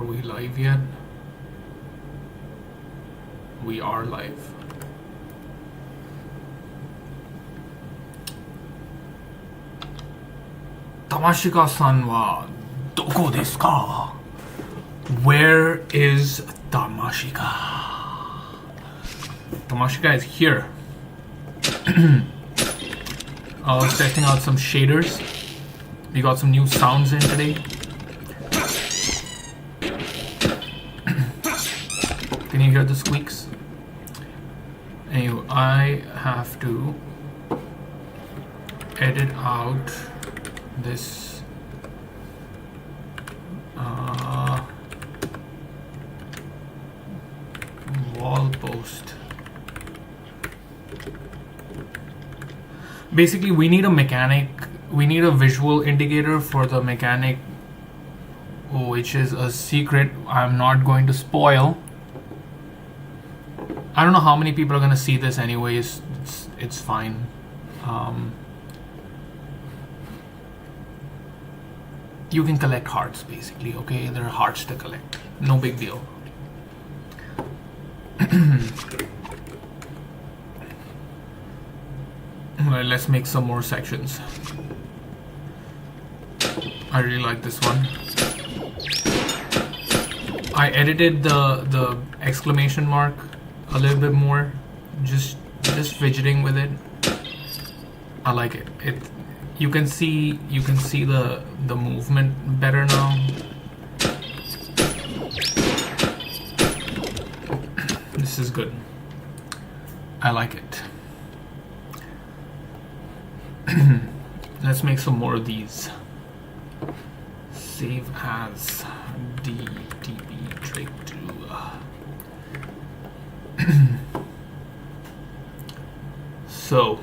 Are we live yet? We are live. Tamashika-san wa doko desu ka? Where is Tamashika? Tamashika is here. I was testing out some shaders. We got some new sounds in today. Can you hear the squeaks? Anyway, I have to edit out this wall post. Basically, we need a mechanic. We need a visual indicator for the mechanic, which is a secret I'm not going to spoil. I don't know how many people are going to see this anyways. It's fine. You can collect hearts, basically, okay? There are hearts to collect. No big deal. Well, let's make some more sections. I really like this one. I edited the exclamation mark a little bit more, just fidgeting with it. I like it. You can see the movement better now. This is good. I like it. Let's make some more of these. Save as DTP Drake 2. So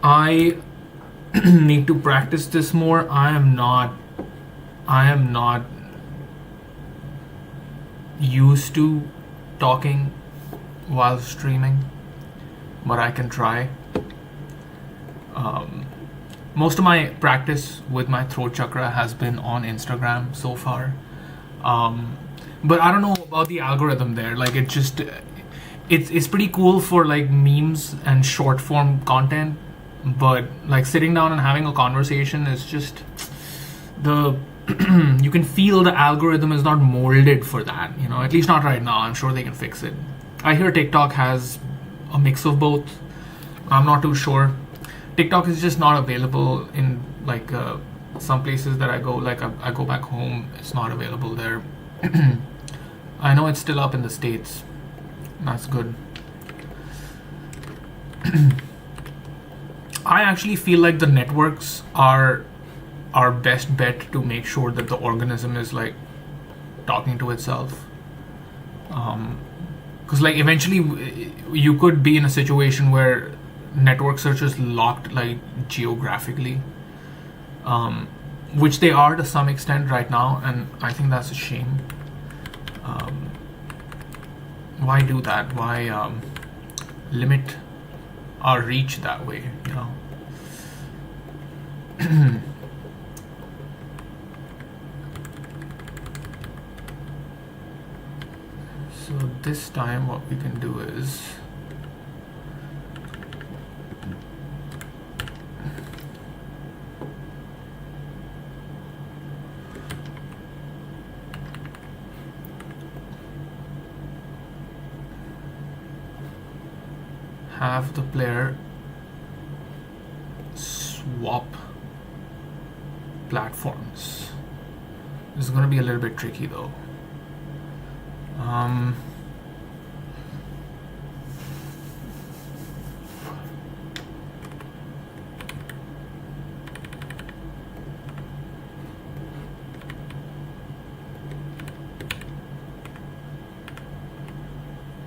I need to practice this more. I am not used to talking while streaming, but I can try. Most of my practice with my throat chakra has been on Instagram so far, but I don't know about the algorithm there. Like it's pretty cool for like memes and short form content, but like sitting down and having a conversation is just you can feel the algorithm is not molded for that, you know, at least not right now. I'm sure they can fix it. I hear TikTok has a mix of both. I'm not too sure. TikTok is just not available in like some places that I go. Like I go back home, it's not available there. I know it's still up in the States. That's good. I actually feel like the networks are our best bet to make sure that the organism is like talking to itself. Because like eventually you could be in a situation where network search is locked like geographically, which they are to some extent right now, and I think that's a shame. Why do that? Why limit our reach that way, you know? So this time what we can do is have the player swap platforms. This is going to be a little bit tricky though.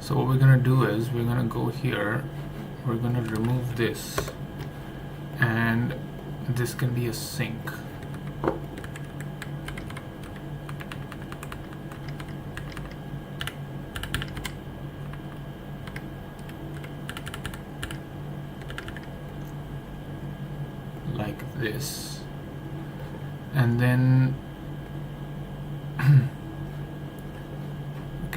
So what we're gonna do is we're gonna go here, we're gonna remove this, and this can be a sync. Like this. And then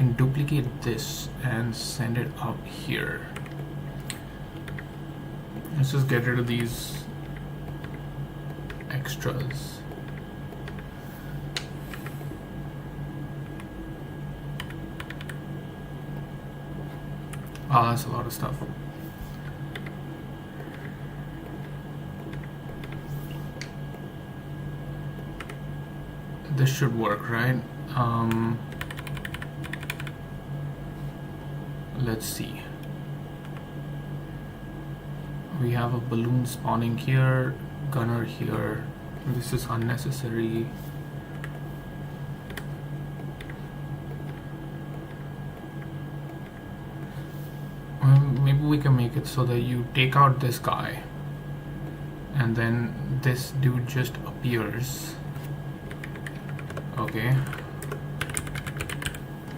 can duplicate this and send it up here. Let's just get rid of these extras. Wow, that's a lot of stuff. This should work, right? Let's see. We have a balloon spawning here, gunner here. This is unnecessary. Maybe we can make it so that you take out this guy and then this dude just appears. Okay,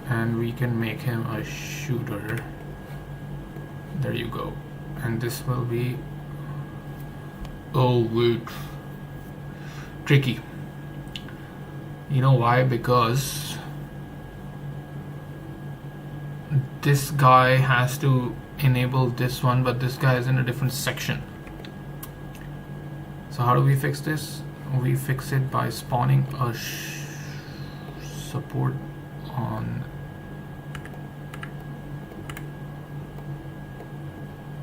and we can make him a shooter. There you go. And this will be, oh wait, tricky. You know why? Because this guy has to enable this one, but this guy is in a different section. So how do we fix this? We fix it by spawning a support on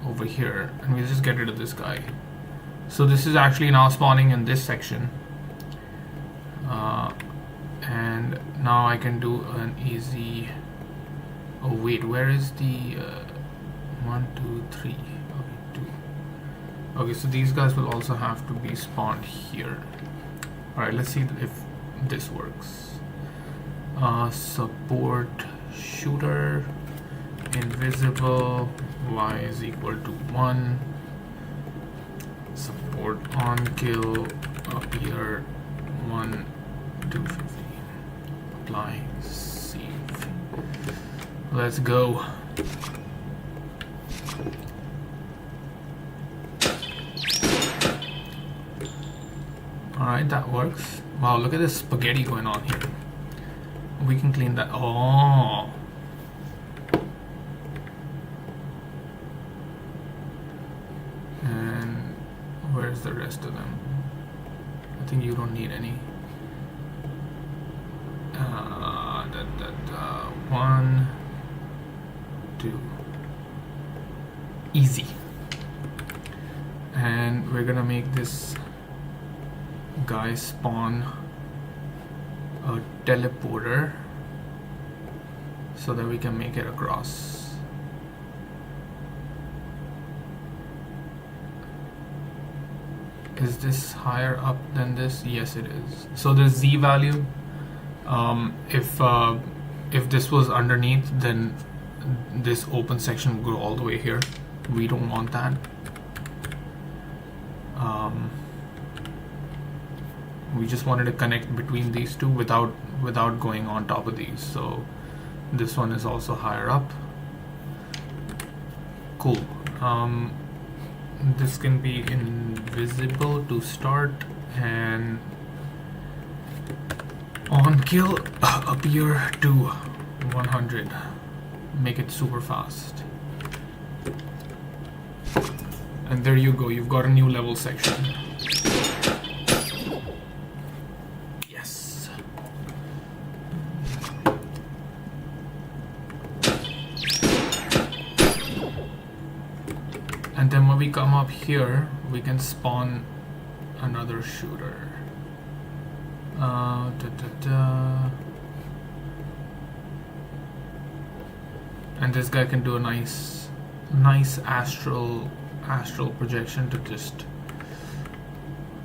over here, and we just get rid of this guy. So this is actually now spawning in this section, and now I can do an easy, oh wait, where is the 1 2 3, okay, 2. Okay, so these guys will also have to be spawned here. Alright, let's see if this works. Support shooter invisible, y is equal to 1. Support on kill appear 1 250. Apply, save. Let's go. Alright, that works. Wow, look at this spaghetti going on here. We can clean that. Oh, and where's the rest of them? I think you don't need any. 1 2, easy. And we're gonna make this guy spawn a teleporter so that we can make it across. Is this higher up than this? Yes, it is. So the Z value, if this was underneath, then this open section would go all the way here. We don't want that. We just wanted to connect between these two without going on top of these. So this one is also higher up. Cool. This can be invisible to start, and on kill appear to 100. Make it super fast. And there you go, you've got a new level section. Yes. And then when we come up here, we can spawn another shooter. And this guy can do a nice astral projection to just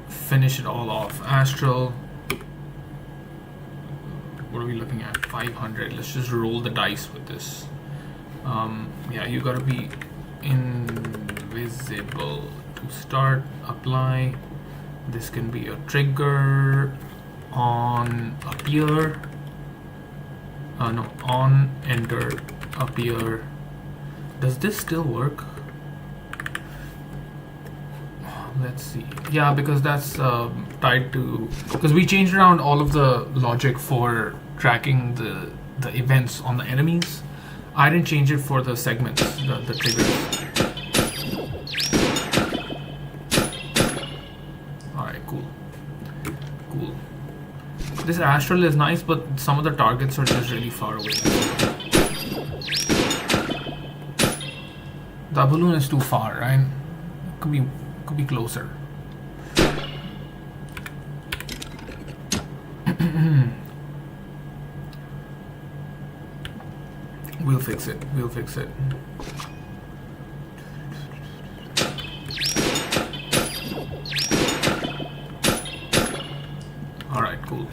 finish it all off. Astral, what are we looking at? 500. Let's just roll the dice with this. Yeah, you gotta be invisible to start. Apply. This can be a trigger. On appear. No, on enter appear. Does this still work? Let's see. Yeah, because that's tied to, because we changed around all of the logic for tracking the events on the enemies. I didn't change it for the segments, the triggers. Alright, cool. Cool. This astral is nice, but some of the targets are just really far away. The balloon is too far, right? Could be closer. We'll fix it. We'll fix it. All right, cool.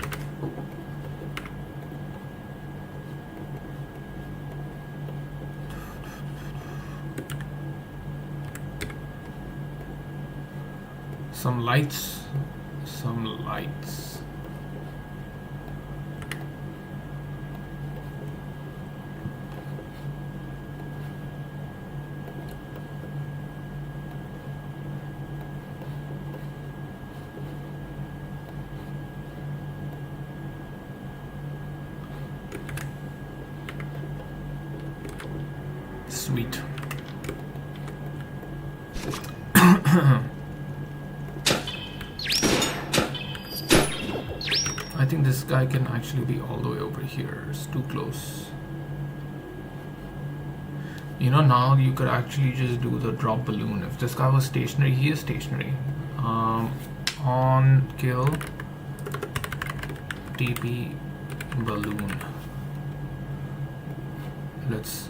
Some lights. Some lights. Sweet. I think this guy can actually be all the way over here. It's too close. You know, now you could actually just do the drop balloon. If this guy was stationary, he is stationary. On kill TP balloon. Let's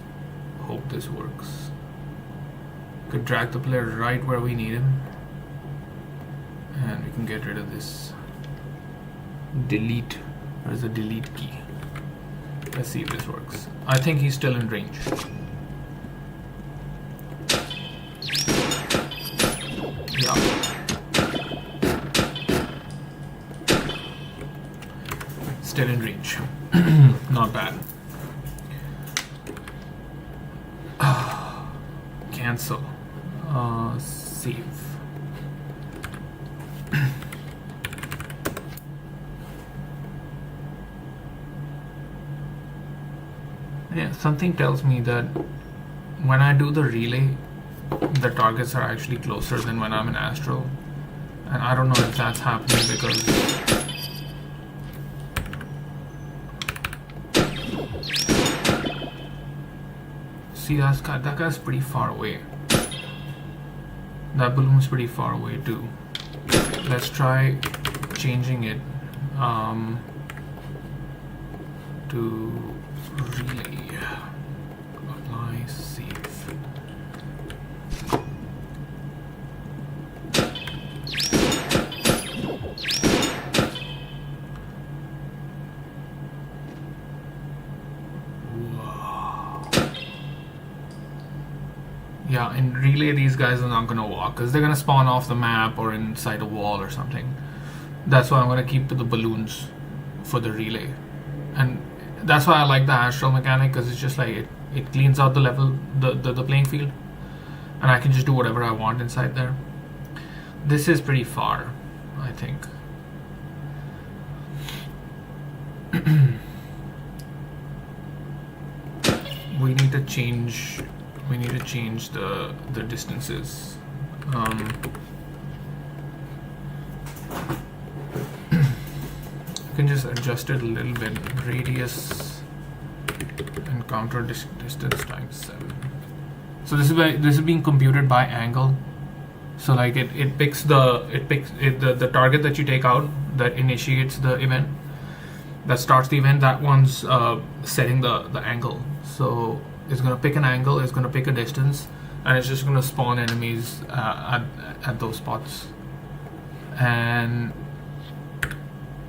hope this works. Could drag the player right where we need him, and we can get rid of this. Delete. Where's the delete key? Let's see if this works. I think he's still in range. Yeah. Still in range. Not bad. Cancel. Save. Yeah, something tells me that when I do the relay, the targets are actually closer than when I'm in Astral. And I don't know if that's happening because see, that guy's pretty far away. That balloon's pretty far away too. Let's try changing it to relay. Apply, save. Yeah, in relay these guys are not gonna walk because they're gonna spawn off the map or inside a wall or something. That's why I'm gonna keep the balloons for the relay, and that's why I like the astral mechanic, because it's just like it cleans out the level, the playing field, and I can just do whatever I want inside there. This is pretty far, I think. We need to change the distances. You can just adjust it a little bit. Radius and counter distance times 7. So this is being computed by angle. So like it picks the target that you take out that initiates the event, that starts the event. That one's setting the angle. So it's gonna pick an angle, it's gonna pick a distance, and it's just gonna spawn enemies at those spots. And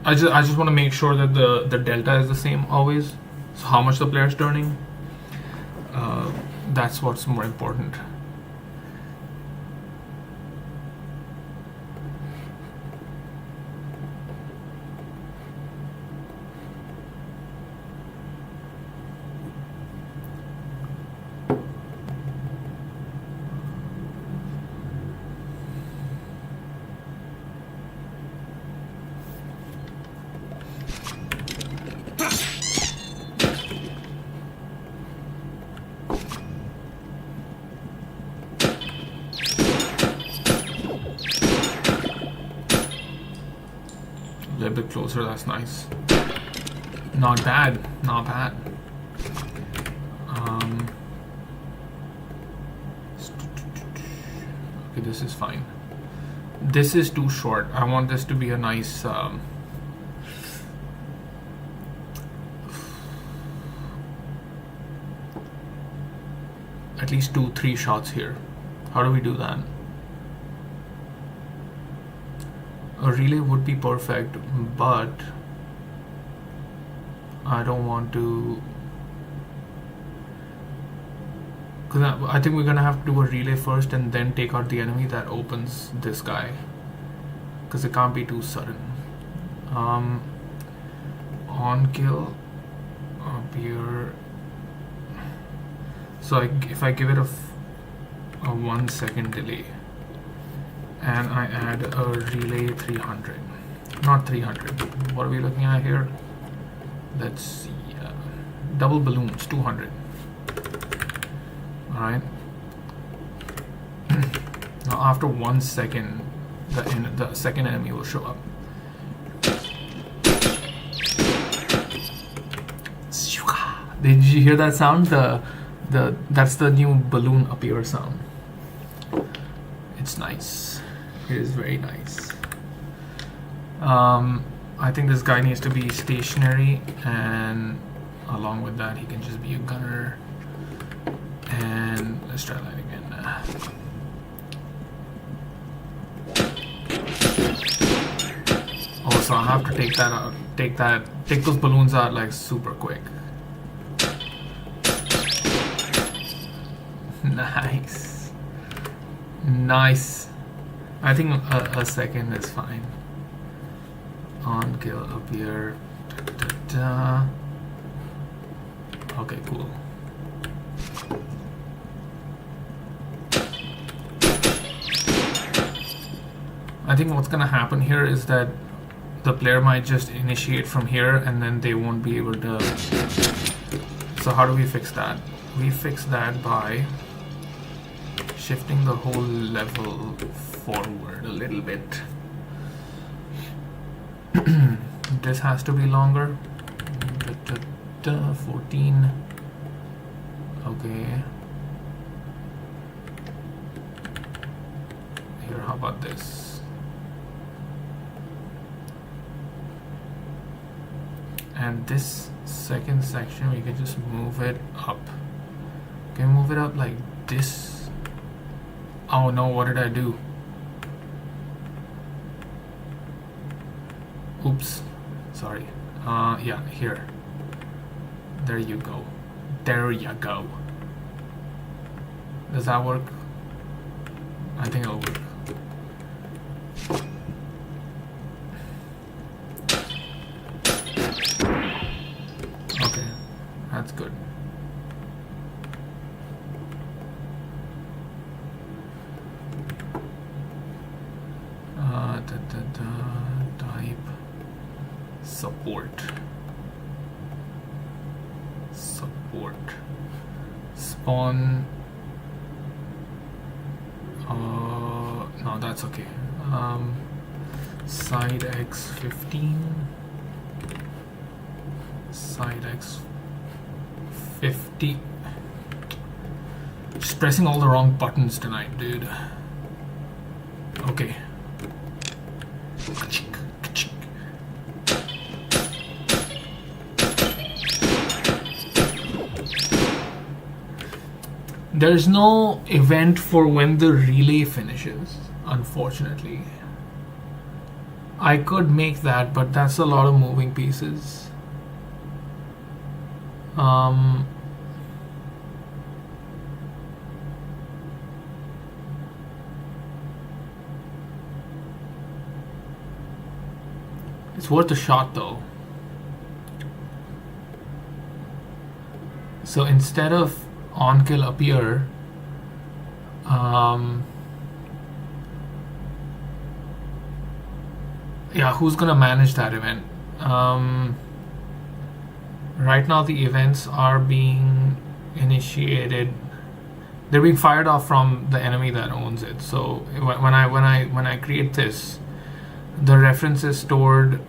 I just want to make sure that the delta is the same always. So how much the player's turning, that's what's more important. closer. That's nice. Not bad. Not bad. Okay, this is fine. This is too short. I want this to be a nice at least 2-3 shots here. How do we do that? A relay would be perfect, but I don't want to, because I think we're gonna have to do a relay first and then take out the enemy that opens this guy, because it can't be too sudden. On kill up here. So if I give it a 1 second delay and I add a relay 300, not 300, what are we looking at here? Let's see, double balloons 200. All right. Now after 1 second, the second enemy will show up. Did you hear that sound? That's the new balloon appear sound. It's nice. It is very nice. I think this guy needs to be stationary, and along with that he can just be a gunner. And let's try that again. Oh, so I have to take that out. Take those balloons out like super quick. Nice. Nice. I think a second is fine. On kill up here. Okay, cool. I think what's gonna happen here is that the player might just initiate from here and then they won't be able to. So how do we fix that? We fix that by shifting the whole level forward a little bit. This has to be longer. 14. Okay. Here, how about this? And this second section, we can just move it up. Can we move it up like this? Oh no, what did I do? Oops, sorry. Yeah, here. There you go. There you go. Does that work? I think it'll work. Okay, that's good. Type support. Spawn. No, that's okay. Side X15. Side X50. Just pressing all the wrong buttons tonight, dude. Okay. There's no event for when the relay finishes, unfortunately. I could make that, but that's a lot of moving pieces. It's worth a shot though. So instead of on kill appear, yeah, who's gonna manage that event? Right now the events are being initiated. They're being fired off from the enemy that owns it. So when I create this, the reference is stored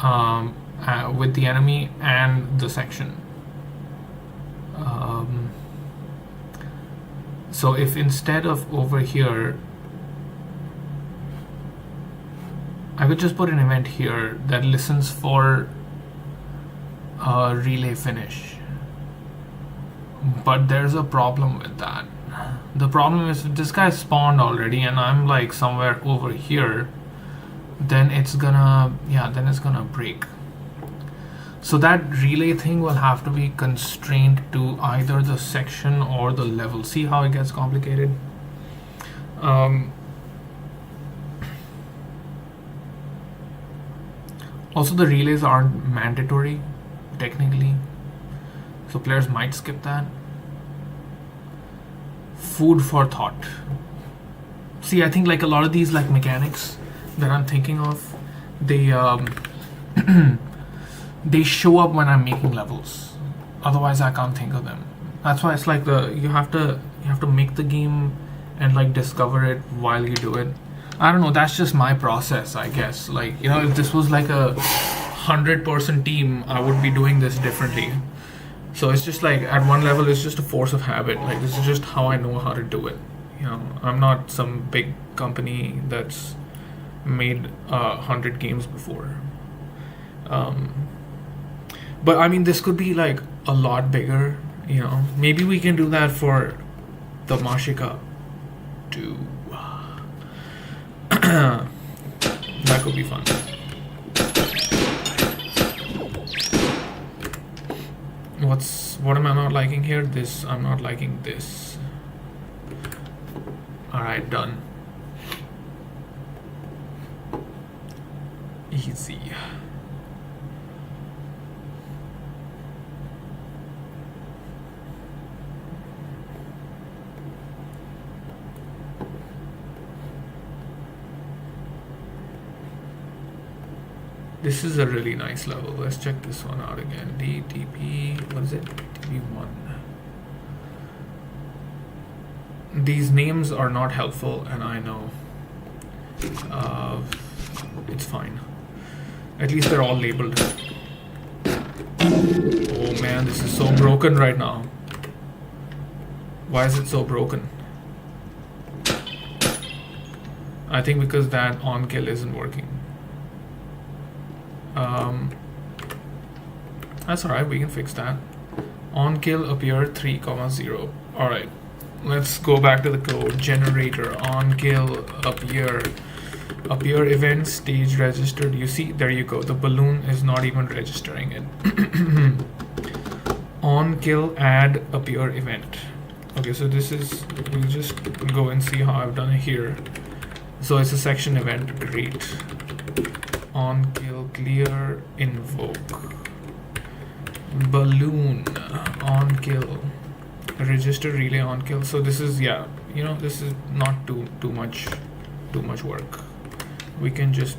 with the enemy and the section. So if instead of over here, I could just put an event here that listens for a relay finish. But there's a problem with that. The problem is if this guy spawned already and I'm like somewhere over here, then it's gonna break. So that relay thing will have to be constrained to either the section or the level. See how it gets complicated? Also, the relays aren't mandatory, technically. So players might skip that. Food for thought. See, I think like a lot of these like mechanics that I'm thinking of, they they show up when I'm making levels. Otherwise, I can't think of them. That's why it's like you have to make the game and like discover it while you do it. I don't know. That's just my process, I guess. Like, you know, if this was like a 100-person team, I would be doing this differently. So it's just like at one level, it's just a force of habit. Like this is just how I know how to do it. You know, I'm not some big company that's made 100 games before. But I mean, this could be like a lot bigger. You know, maybe we can do that for the tamashika too. That could be fun. What am I not liking here? This, I'm not liking this. Alright, done. Easy. This is a really nice level. Let's check this one out again. DTP, what is it? DTP1. These names are not helpful, and I know. It's fine. At least they're all labeled. Oh man, this is so broken right now. Why is it so broken? I think because that on kill isn't working. That's alright, we can fix that. On kill appear 3,0. Alright, let's go back to the code. Generator on kill appear event stage registered. You see, there you go. The balloon is not even registering it. On kill add appear event. Okay, so this is, we'll just go and see how I've done it here. So it's a section event. Great. On kill clear invoke balloon on kill register relay on kill. So this is, yeah, you know, this is not too much work. We can just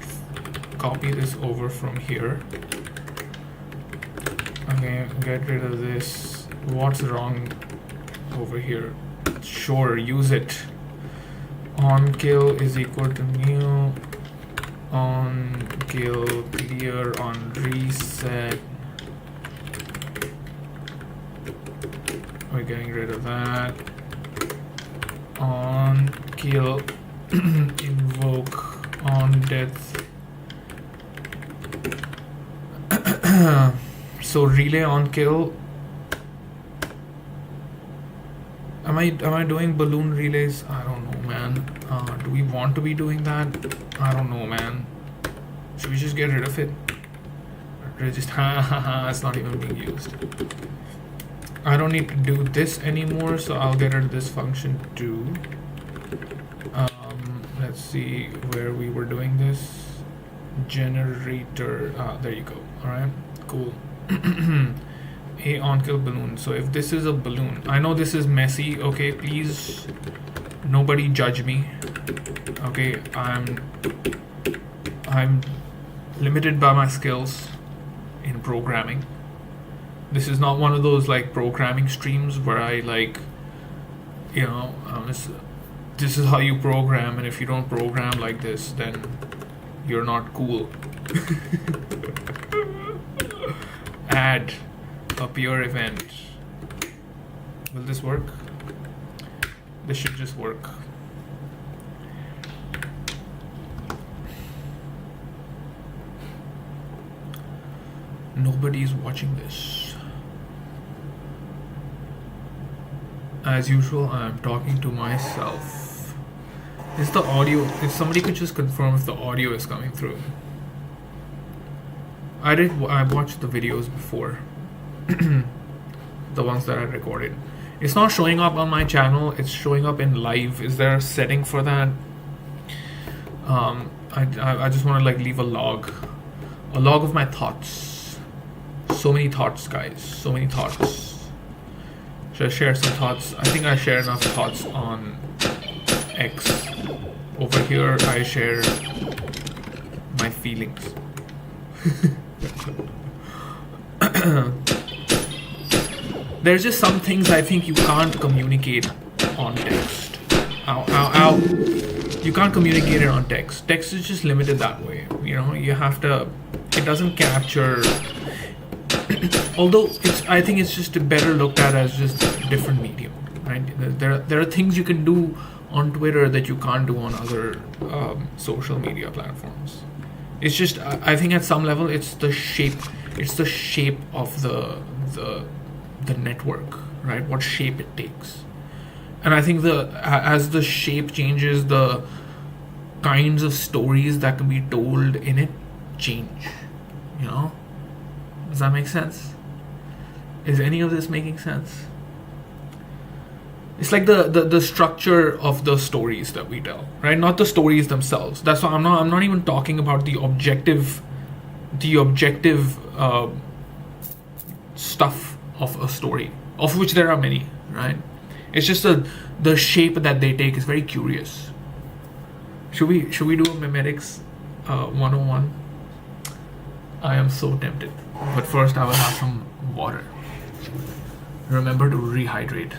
copy this over from here. Okay, get rid of this. What's wrong over here? Sure, use it. On kill is equal to new on kill clear on reset. We're getting rid of that. On kill invoke on death. So relay on kill. Am I doing balloon relays? I don't know, man. Do we want to be doing that? I don't know, man. Should we just get rid of it? Just it's not even being used. I don't need to do this anymore, so I'll get rid of this function too. Let's see where we were doing this. Generator. There you go. All right, cool. A on kill balloon. So if this is a balloon, I know this is messy. Okay, please, nobody judge me. Okay, I'm limited by my skills in programming. This is not one of those like programming streams where I like, you know, this is how you program, and if you don't program like this, then you're not cool. Add a peer event. Will this work? This should just work. Nobody's watching this. As usual, I'm talking to myself. Is the audio, if somebody could just confirm if the audio is coming through. I watched the videos before. The ones that I recorded. It's not showing up on my channel, it's showing up in live. Is there a setting for that? I just want to like leave a log of my thoughts. So many thoughts, guys, so many thoughts. Should I share some thoughts? I think I share enough thoughts on X. Over here I share my feelings. There's just some things I think you can't communicate on text. Ow. You can't communicate it on text. Text is just limited that way. You know, you have to, it doesn't capture, although I think it's just better looked at as just a different medium, right? There are things you can do on Twitter that you can't do on other social media platforms. It's just, I think at some level it's the shape of the network, right? What shape it takes. And I think as the shape changes, the kinds of stories that can be told in it change. You know? Does that make sense? Is any of this making sense? It's like the structure of the stories that we tell, right? Not the stories themselves. That's why I'm not even talking about the objective stuff of a story, of which there are many, right? It's just the shape that they take is very curious. Should we do a mimetics 101? I am so tempted, but first I will have some water. Remember to rehydrate.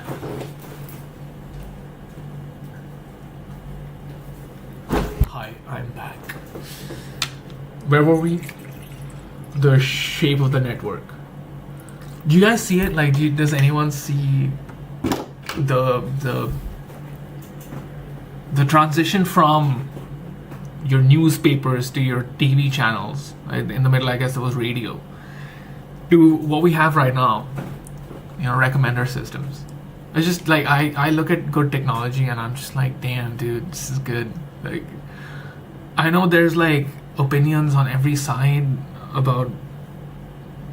Hi, I'm back. Where were we? The shape of the network. Do you guys see it? Like, does anyone see the transition from your newspapers to your TV channels? Right? In the middle, I guess it was radio, to what we have right now. You know, recommender systems. It's just like I look at good technology and I'm just like, damn, dude, this is good. Like, I know there's like opinions on every side about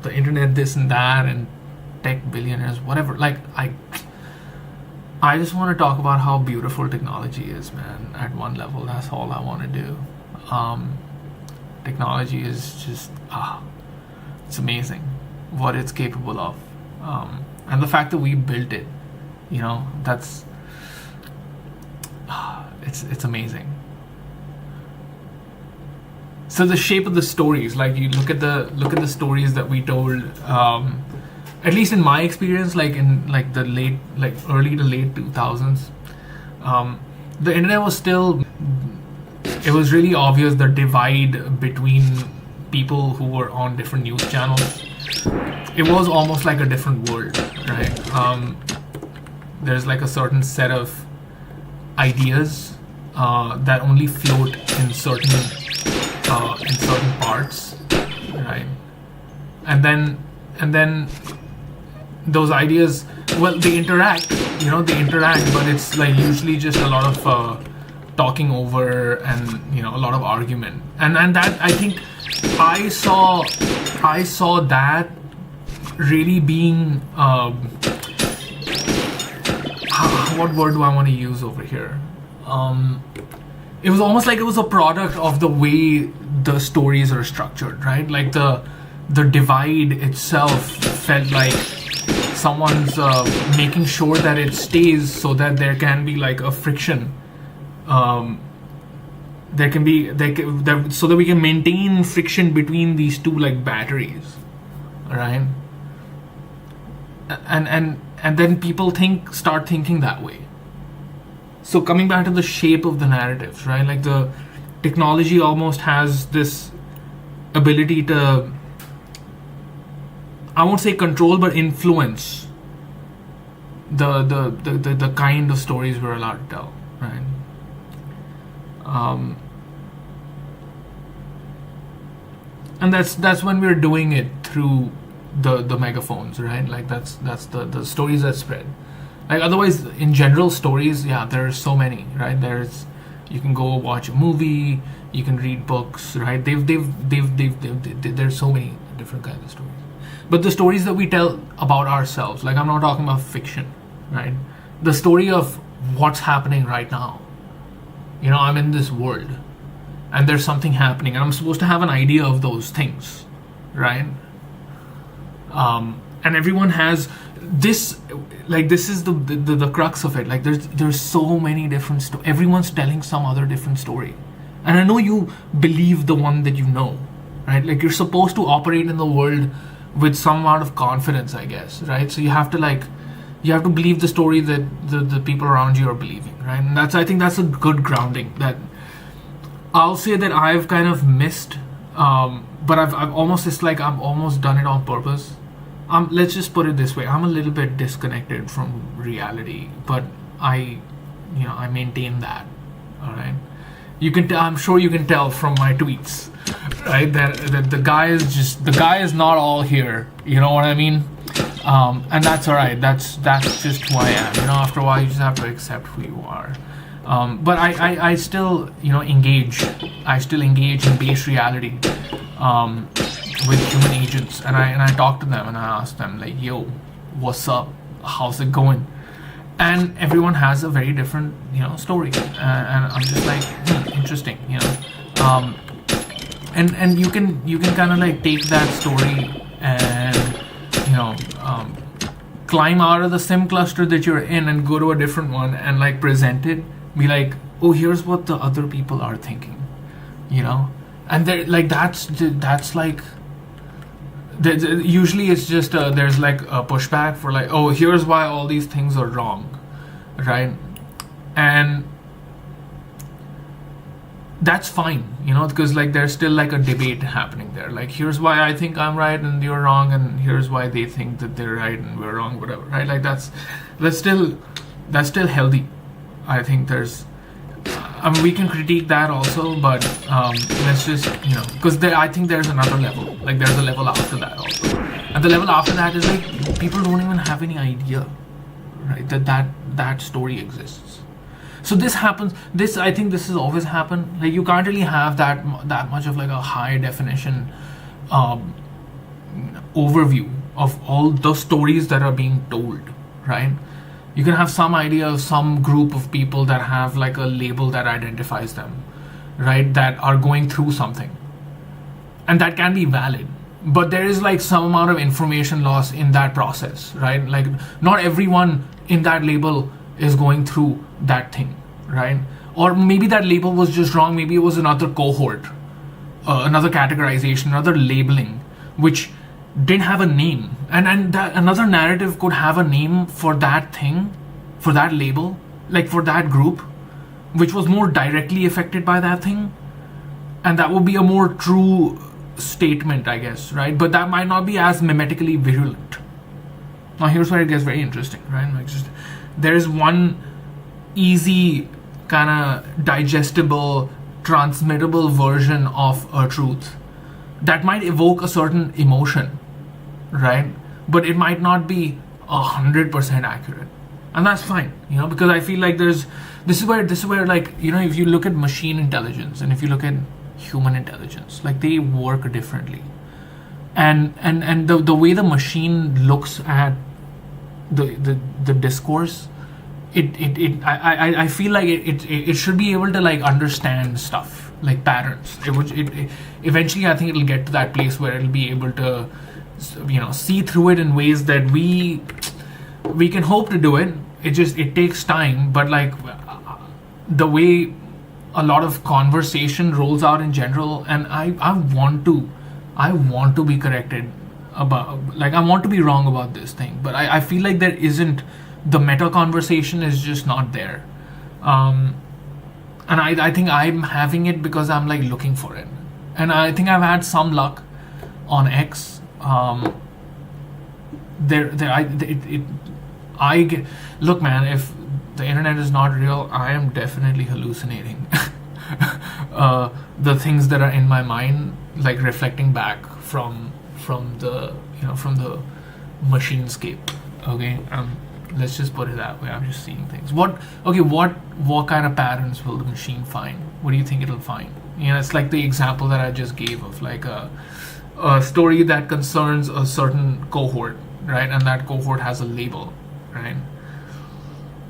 the internet, this and that, and tech billionaires, whatever. Like, I just want to talk about how beautiful technology is, man. At one level, that's all I want to do. Technology is just it's amazing what it's capable of, and the fact that we built it, you know, that's it's amazing. So the shape of the stories, like you look at the stories that we told, at least in my experience, like in like the early to late 2000s, the internet was still, it was really obvious the divide between people who were on different news channels. It was almost like a different world, right? There's like a certain set of ideas that only float in certain parts, right? And then those ideas, well, they interact, but it's like usually just a lot of talking over and, you know, a lot of argument. And that, I think I saw that really being what word do I want to use over here? It was almost like it was a product of the way the stories are structured, right? Like the divide itself felt like someone's making sure that it stays so that there can be like a friction. There can be so that we can maintain friction between these two like batteries, right? And then people start thinking that way. So coming back to the shape of the narratives, right? Like the technology almost has this ability to, I won't say control, but influence the kind of stories we're allowed to tell, right? And that's when we're doing it through the megaphones, right? Like that's the stories that spread. Like otherwise, in general, stories, yeah, there's so many, right? You can go watch a movie, you can read books, right? There's so many different kinds of stories. But the stories that we tell about ourselves, like I'm not talking about fiction, right? The story of what's happening right now. You know, I'm in this world and there's something happening and I'm supposed to have an idea of those things, right? And everyone has this, like this is the crux of it. Like there's so many different stories. Everyone's telling some other different story. And I know you believe the one that you know, right? Like you're supposed to operate in the world with some amount of confidence, I guess, right? So you have to believe the story that the people around you are believing, right? And I think that's a good grounding. That I'll say that I've kind of missed, but I've almost, it's like I've almost done it on purpose. Let's just put it this way: I'm a little bit disconnected from reality, but I maintain that. All right, I'm sure you can tell from my tweets, right? That the guy is not all here. You know what I mean? And that's all right. That's just who I am. You know, after a while, you just have to accept who you are. But I still engage. I still engage in base reality with human agents, and I talk to them and I ask them like, "Yo, what's up? How's it going?" And everyone has a very different story, and I'm just like, interesting, and you can kind of like take that story and climb out of the sim cluster that you're in and go to a different one and like present it, be like, oh, here's what the other people are thinking, and they're like, that's like, usually it's just there's like a pushback for like, oh, here's why all these things are wrong, right? And that's fine, because like there's still like a debate happening there. Like, here's why I think I'm right and you're wrong, and here's why they think that they're right and we're wrong, whatever, right? Like that's still healthy. I think we can critique that also, but let's just because I think there's another level. Like there's a level after that also, and the level after that is like people don't even have any idea, right? That story exists. So this happens. I think this has always happened. Like you can't really have that much of like a high definition overview of all the stories that are being told, right? You can have some idea of some group of people that have like a label that identifies them, right? That are going through something, and that can be valid. But there is like some amount of information loss in that process, right? Like not everyone in that label is going through that thing, right? Or maybe that label was just wrong. Maybe it was another cohort, another categorization, another labeling, which didn't have a name, and that another narrative could have a name for that thing, for that label, like for that group, which was more directly affected by that thing, and that would be a more true statement, I guess, right? But that might not be as mimetically virulent. Now here's where it gets very interesting, right? Like there is one easy kind of digestible, transmittable version of a truth that might evoke a certain emotion, right? But it might not be 100% accurate, and that's fine, because I feel like this is where like if you look at machine intelligence and if you look at human intelligence, like they work differently, and the way the machine looks at the discourse, I feel like it should be able to like understand stuff like patterns. Eventually I think it'll get to that place where it'll be able to see through it in ways that we can hope to do it. It takes time, but like the way a lot of conversation rolls out in general, and I want to be corrected about, like I want to be wrong about this thing, but I feel like there isn't, the meta conversation is just not there, and I think I'm having it because I'm like looking for it, and I think I've had some luck on X. I get, look, man, if the internet is not real, I am definitely hallucinating. The things that are in my mind, like reflecting back from the from the machinescape. Okay, let's just put it that way. I'm just seeing things. What kind of patterns will the machine find? What do you think it'll find? It's like the example that I just gave of like a story that concerns a certain cohort, right? And that cohort has a label, right?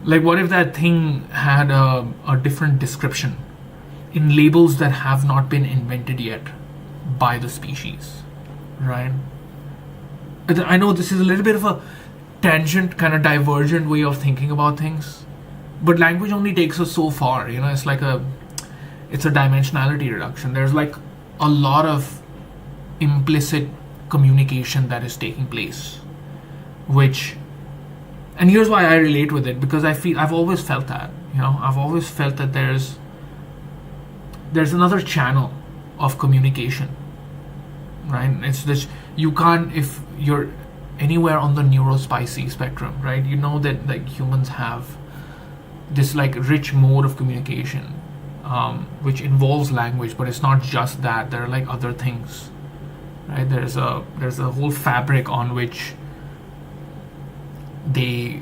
Like, what if that thing had a different description in labels that have not been invented yet by the species, right? I know this is a little bit of a tangent, kind of divergent way of thinking about things, but language only takes us so far. It's like it's a dimensionality reduction. There's like a lot of implicit communication that is taking place, and here's why I relate with it, because I've always felt that, I've always felt that there's another channel of communication, right? It's this, you can't, if you're anywhere on the neurospicy spectrum, right? That like humans have this like rich mode of communication, which involves language, but it's not just that. There are like other things, right? There's a whole fabric on which they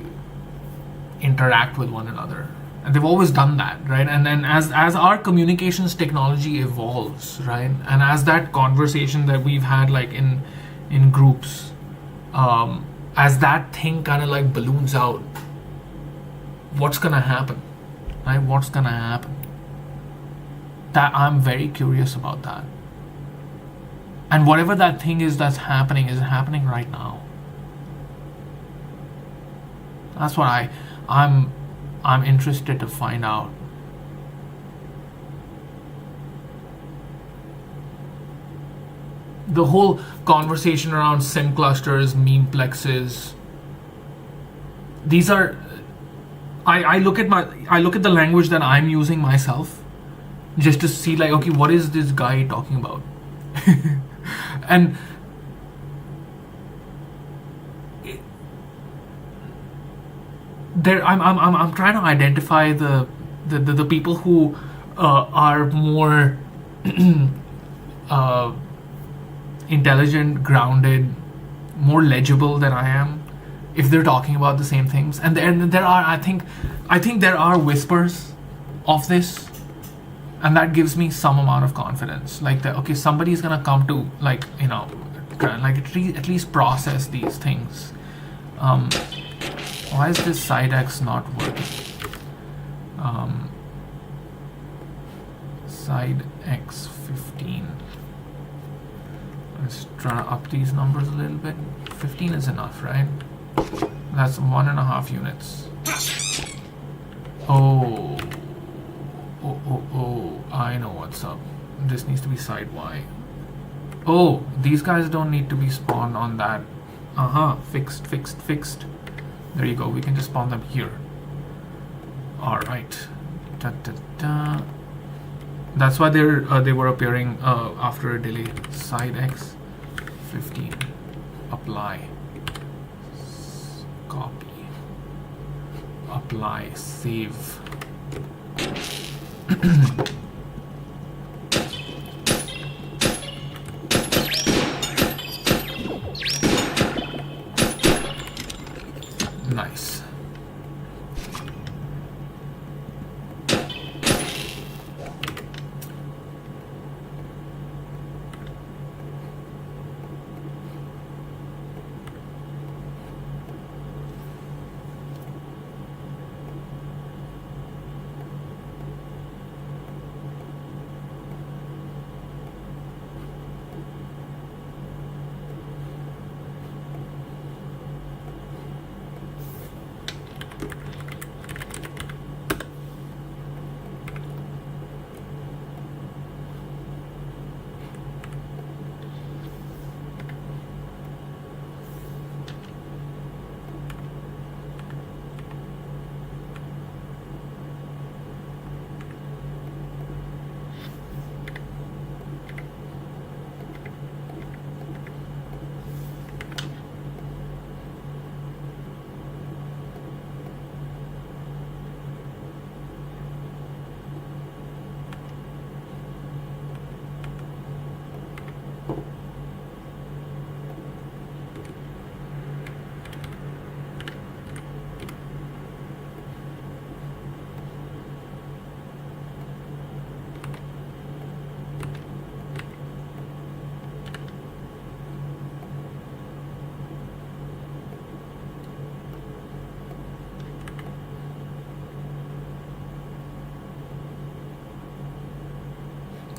interact with one another, and they've always done that, right? And then as our communications technology evolves, right, and as that conversation that we've had like in groups, as that thing kind of like balloons out, what's gonna happen, right? What's gonna happen? That I'm very curious about that. And whatever that thing is that's happening is happening right now. That's what I'm interested to find out. The whole conversation around sim clusters, meme plexes, these are, I look at the language that I'm using myself, just to see like, okay, what is this guy talking about? And there, I'm trying to identify the people who are more intelligent, grounded, more legible than I am, if they're talking about the same things. And there are, I think there are whispers of this, and that gives me some amount of confidence. Like that, okay, somebody's gonna come to like like at least process these things. Why is this side X not working? Side X 15. Let's try to up these numbers a little bit. 15 is enough, right? That's 1.5 units. Oh, I know what's up. This needs to be side Y. Oh, these guys don't need to be spawned on that. Fixed. There you go. We can just spawn them here. All right. That's why they were appearing after a delay. Side X 15. Apply. Copy. Apply. Save. Nice.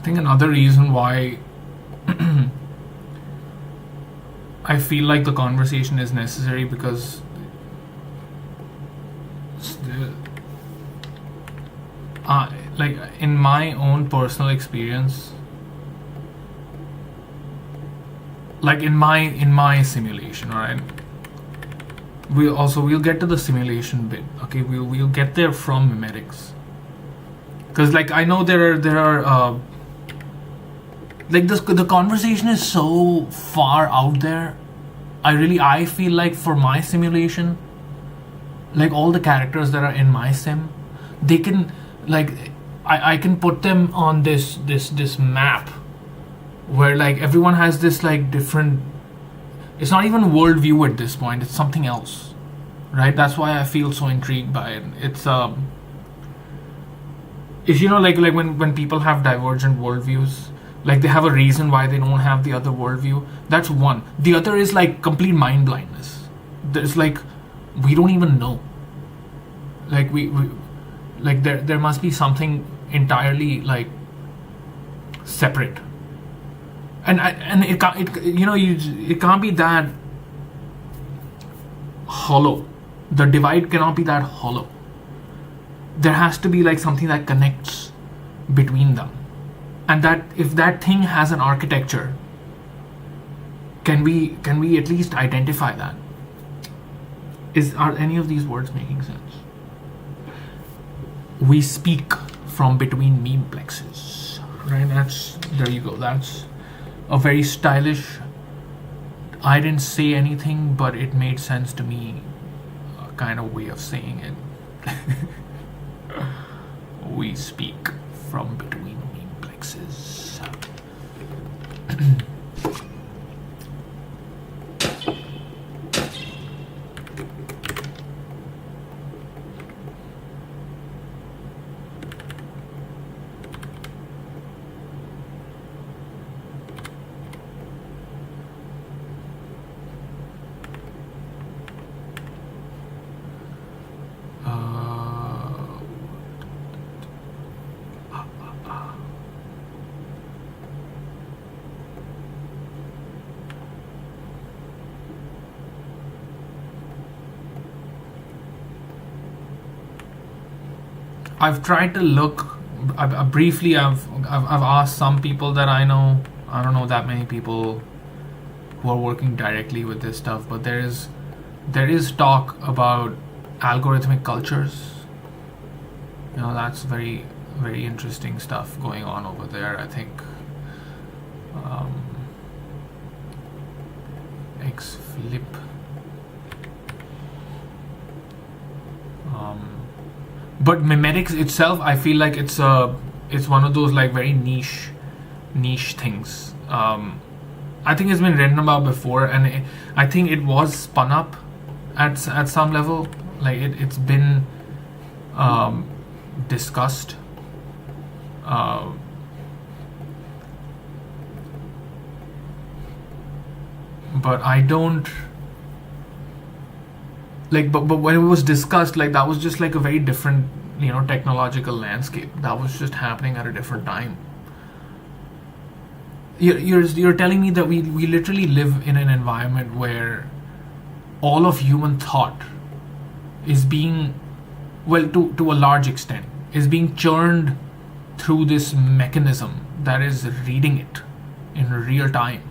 think another reason why I feel like the conversation is necessary, because like in my own personal experience, like in my simulation, all right, we'll get to the simulation bit. Okay, we'll get there from mimetics, because like I know there are like the conversation is so far out there. I feel like for my simulation, like all the characters that are in my sim, they can, like, I can put them on this map where like everyone has this like different, it's not even worldview at this point, it's something else, right? That's why I feel so intrigued by it. It's if you know, like when people have divergent worldviews, like they have a reason why they don't have the other worldview. That's one. The other is like complete mind blindness. There's like, we don't even know. Like we like there must be something entirely like separate. And it can't, it can't be that hollow. The divide cannot be that hollow. There has to be like something that connects between them. And that if that thing has an architecture, can we at least identify that? Are any of these words making sense? We speak from between meme plexes, right? There you go. That's a very stylish, I didn't say anything but it made sense to me, kind of way of saying it. We speak from between meme plexes. I've tried to look briefly. I've asked some people that I know. I don't know that many people who are working directly with this stuff, but there is talk about algorithmic cultures. That's very, very interesting stuff going on over there, I think. X flip. But mimetics itself, I feel like it's one of those like very niche things. I think it's been written about before, and I think it was spun up at some level. Like it's been discussed. But I don't like. But when it was discussed, like that was just like a very different, technological landscape. That was just happening at a different time. You're telling me that we literally live in an environment where all of human thought is being, well, to a large extent, is being churned through this mechanism that is reading it in real time.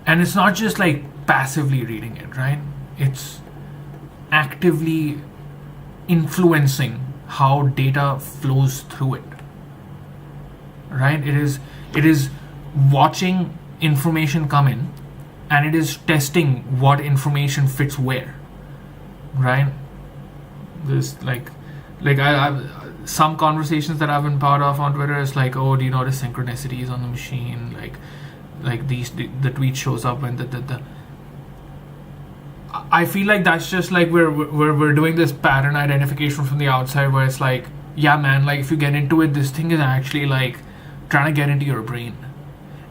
And it's not just like passively reading it, right? It's actively influencing how data flows through it, right? It is watching information come in, and it is testing what information fits where, right? There's like I some conversations that I've been part of on Twitter is like, oh, do you notice synchronicities on the machine? Like the tweet shows up when the I feel like that's just like we're doing this pattern identification from the outside, where it's like, yeah, man, like if you get into it, this thing is actually like trying to get into your brain.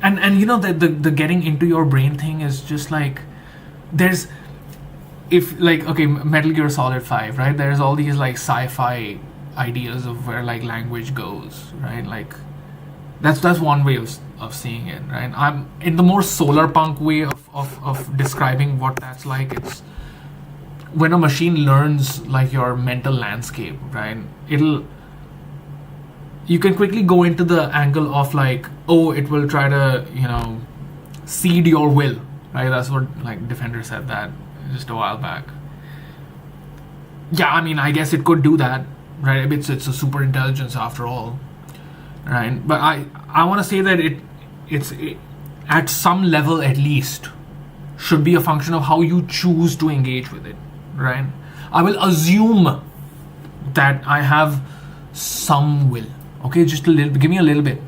And the getting into your brain thing is just like, there's, if like, okay, Metal Gear Solid 5, right? There's all these like sci-fi ideas of where like language goes, right? Like That's one way of seeing it, right? I'm in the more solar punk way of describing what that's like. It's when a machine learns like your mental landscape, right? You can quickly go into the angle of like, oh, it will try to, seed your will, right? That's what like Defender said that just a while back. Yeah, I mean, I guess it could do that, right? It's a super intelligence after all, right? But I want to say that it's at some level at least should be a function of how you choose to engage with it, right? I will assume that I have some will. Okay, just a little. Give me a little bit.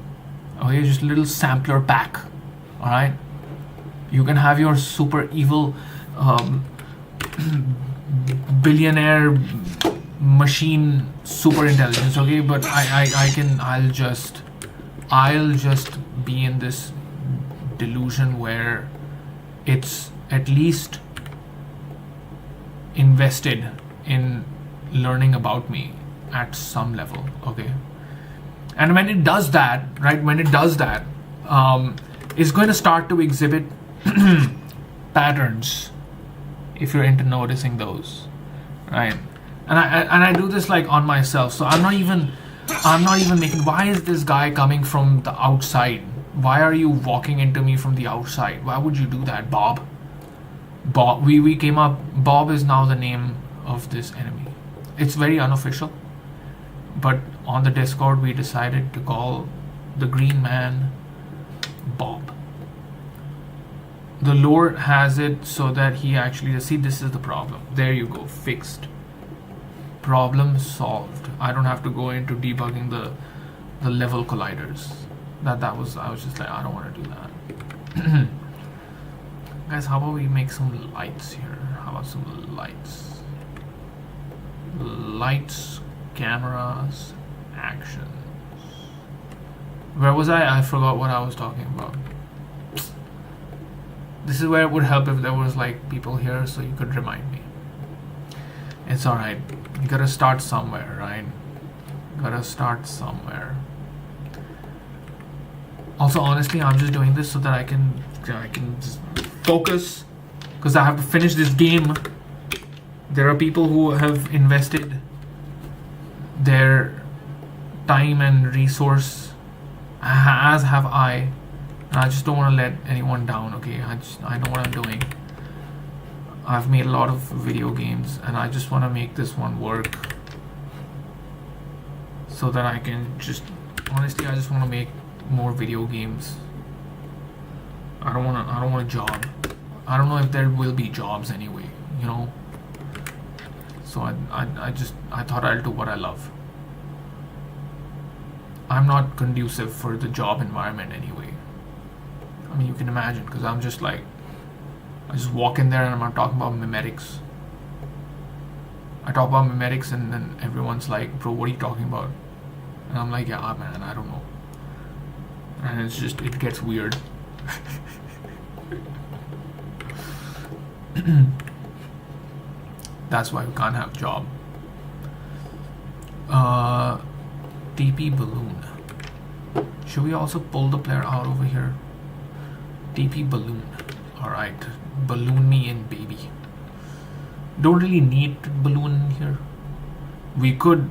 Okay, just a little sampler pack. All right. You can have your super evil billionaire machine super intelligence. Okay, but I'll just be in this delusion where it's at least invested in learning about me at some level. Okay. And when it does that, right, it's going to start to exhibit patterns, if you're into noticing those, right? And I do this like on myself. So I'm not even making. Why is this guy coming from the outside? Why are you walking into me from the outside? Why would you do that, Bob? Bob. We came up. Bob is now the name of this enemy. It's very unofficial. But on the Discord, we decided to call the green man Bob. The lore has it so that he actually... See, this is the problem. There you go. Fixed. Problem solved. I don't have to go into debugging the level colliders. I was just like, I don't want to do that. Guys, how about we make some lights here? How about some lights? Lights... cameras, actions. Where was I? I forgot what I was talking about. This is where it would help if there was like people here so you could remind me. It's alright. You gotta start somewhere, right? Gotta start somewhere. Also, honestly, I'm just doing this so that I can just focus, because I have to finish this game. There are people who have invested their time and resource, as have I, and I just don't want to let anyone down. Okay, I know what I'm doing. I've made a lot of video games and I just want to make this one work so that I can just, honestly, I just want to make more video games. I don't want a job. I don't know if there will be jobs anyway, so I thought I'll do what I love. I'm not conducive for the job environment anyway. I mean, you can imagine, because I'm just like, I just walk in there and I'm talking about mimetics. I talk about mimetics and then everyone's like, bro, what are you talking about? And I'm like, yeah, man, I don't know. And it's just, it gets weird. That's why we can't have job. TP balloon. Should we also pull the player out over here? TP balloon. Alright. Balloon me in, baby. Don't really need to balloon in here. We could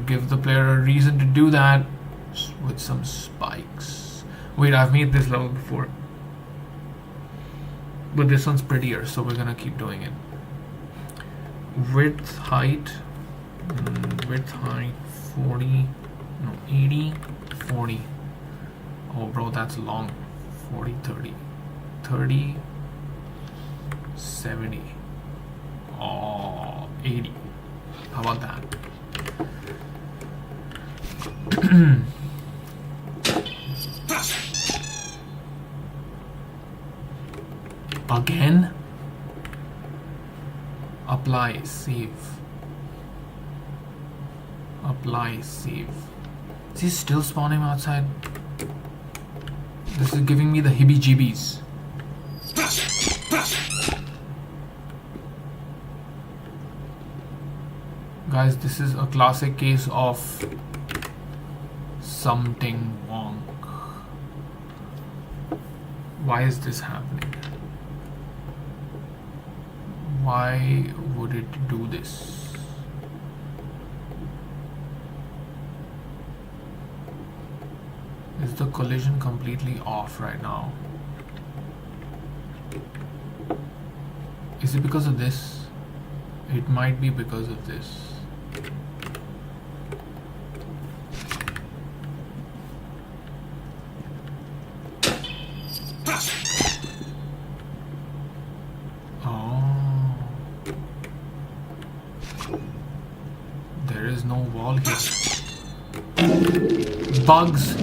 give the player a reason to do that with some spikes. Wait, I've made this level before. But this one's prettier, so we're gonna keep doing it. Width, height, 40, no, 80, 40. Oh, bro, that's long. 40, 30, 30, 70. Oh, 80. How about that? Again? Apply, save. Apply, save. Is he still spawning outside? This is giving me the heebie-jeebies. Guys, this is a classic case of something wrong. Why is this happening? Why would it do this? Is the collision completely off right now? Is it because of this? It might be because of this. Oh. There is no wall here. Bugs.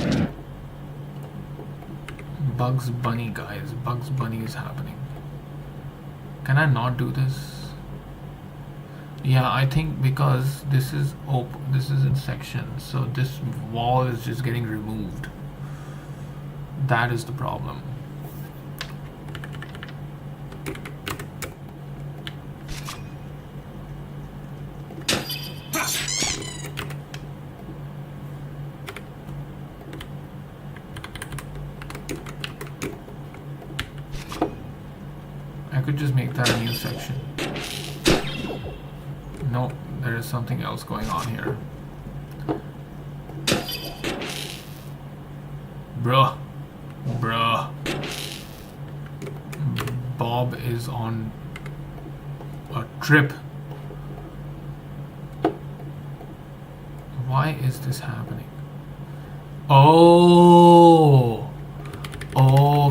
Bugs Bunny, guys. Bugs Bunny is happening. Can I not do this? Yeah, I think because this is open, this is in sections, so this wall is just getting removed. That is the problem. I could just make that a new section. No, there is something else going on here. Bruh. Bob is on a trip. Why is this happening? Oh,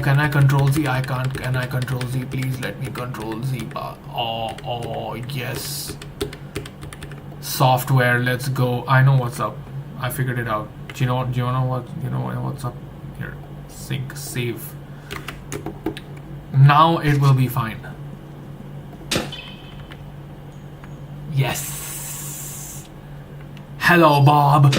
can I control Z? I can't. Can I control Z? Please let me control Z. Oh, yes. Software, let's go. I know what's up. I figured it out. Do you know what's up here? Sync, save. Now it will be fine. Yes. Hello, Bob.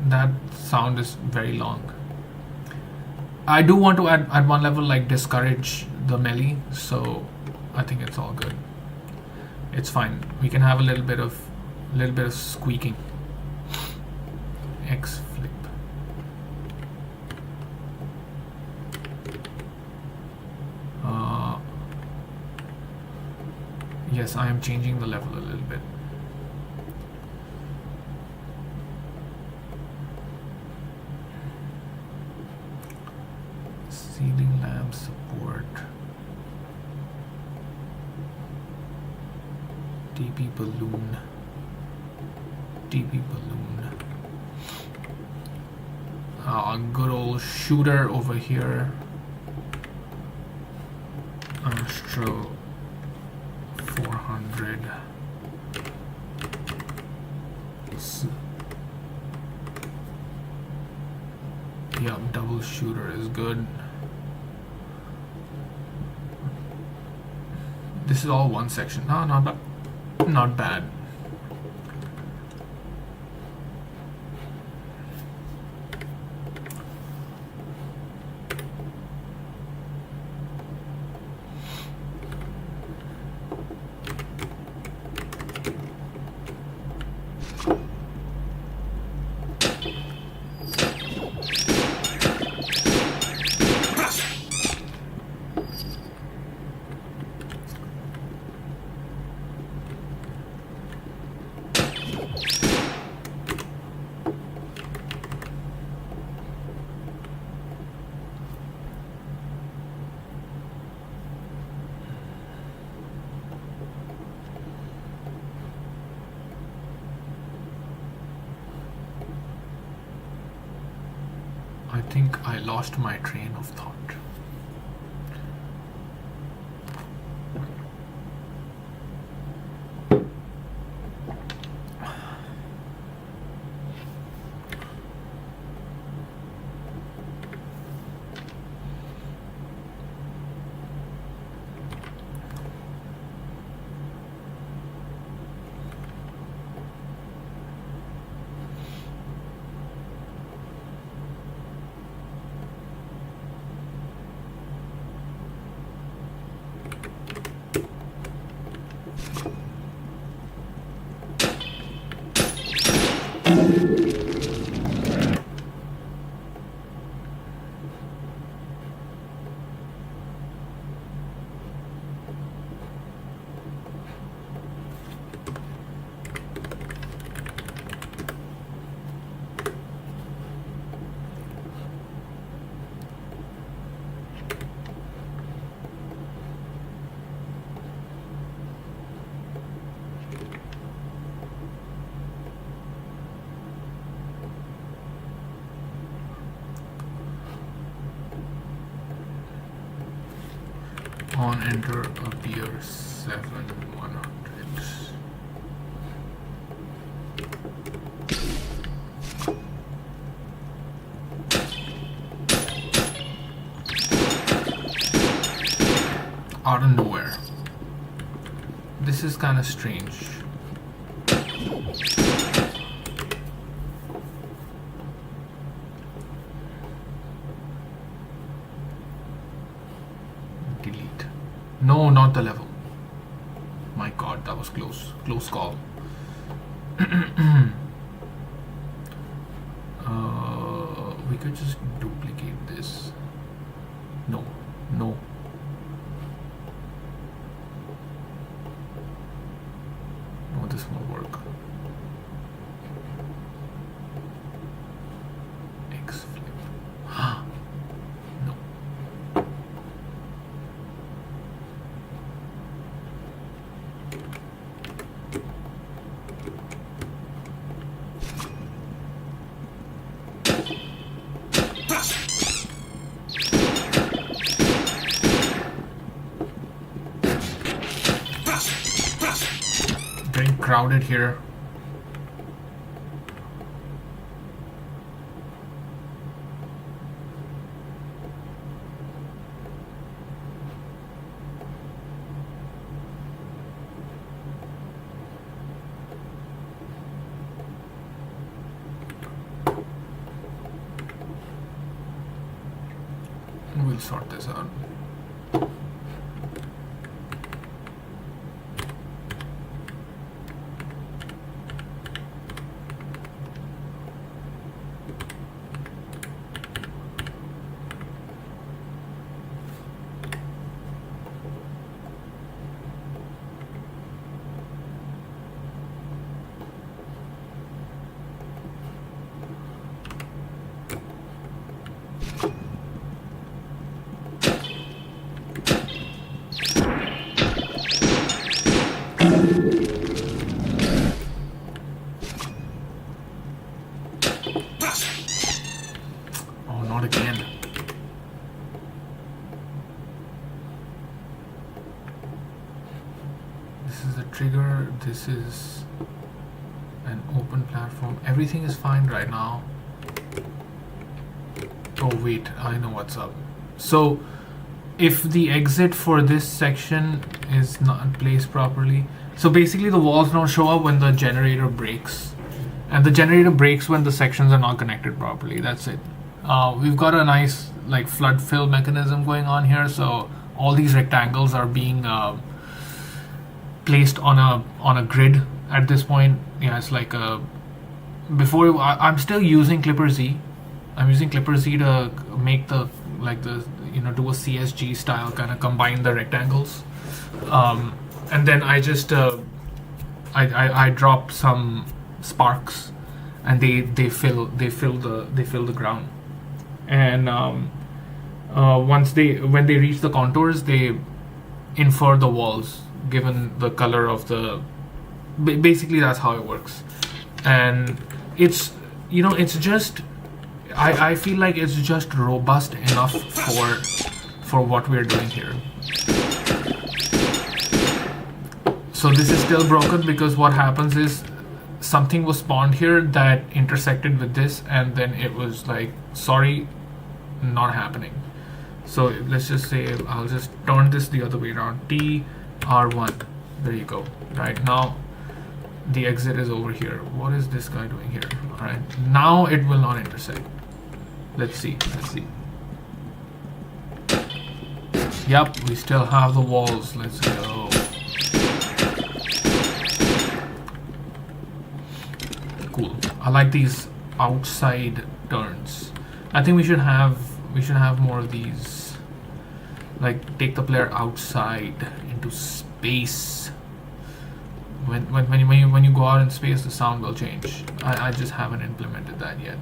That sound is very long. I do want to add one level, like discourage the melee, so I think it's all good. It's fine. We can have a little bit of squeaking. X flip. Yes, I am changing the level a little bit. Ceiling lamp support. DP balloon. A good old shooter over here. Astro 400. Yep, double shooter is good. This is all one section. No, not bad. I think I lost my train of thought. On enter appears 7100. Out of nowhere. This is kind of strange. Delete. No, not the level. My god, that was close. Close call. We could just duplicate this. No, no. No, this won't work. X flip. No. Getting crowded here. We'll sort this out. Oh, not again. This is the trigger. This is an open platform. Everything is fine right now. Oh wait, I know what's up. So if the exit for this section is not placed properly, so basically the walls don't show up when the generator breaks, and the generator breaks when the sections are not connected properly. That's it. We've got a nice like flood fill mechanism going on here, so all these rectangles are being placed on a grid at this point. Yeah, it's like a before. I'm still using Clipper Z. I'm using Clipper Z to make the do a CSG style kind of combine the rectangles, and then I just I drop some sparks, and they fill the ground, and when they reach the contours, they infer the walls given the color of the. Basically, that's how it works, and it's just. I feel like it's just robust enough for what we're doing here. So this is still broken because what happens is something was spawned here that intersected with this, and then it was like, sorry, not happening. So let's just say I'll just turn this the other way around. T R1. There you go. Right now the exit is over here. What is this guy doing here? Alright, now it will not intersect. Let's see. Yep, we still have the walls. Let's go. Cool. I like these outside turns. I think we should have more of these. Like take the player outside into space. When you go out in space, the sound will change. I just haven't implemented that yet.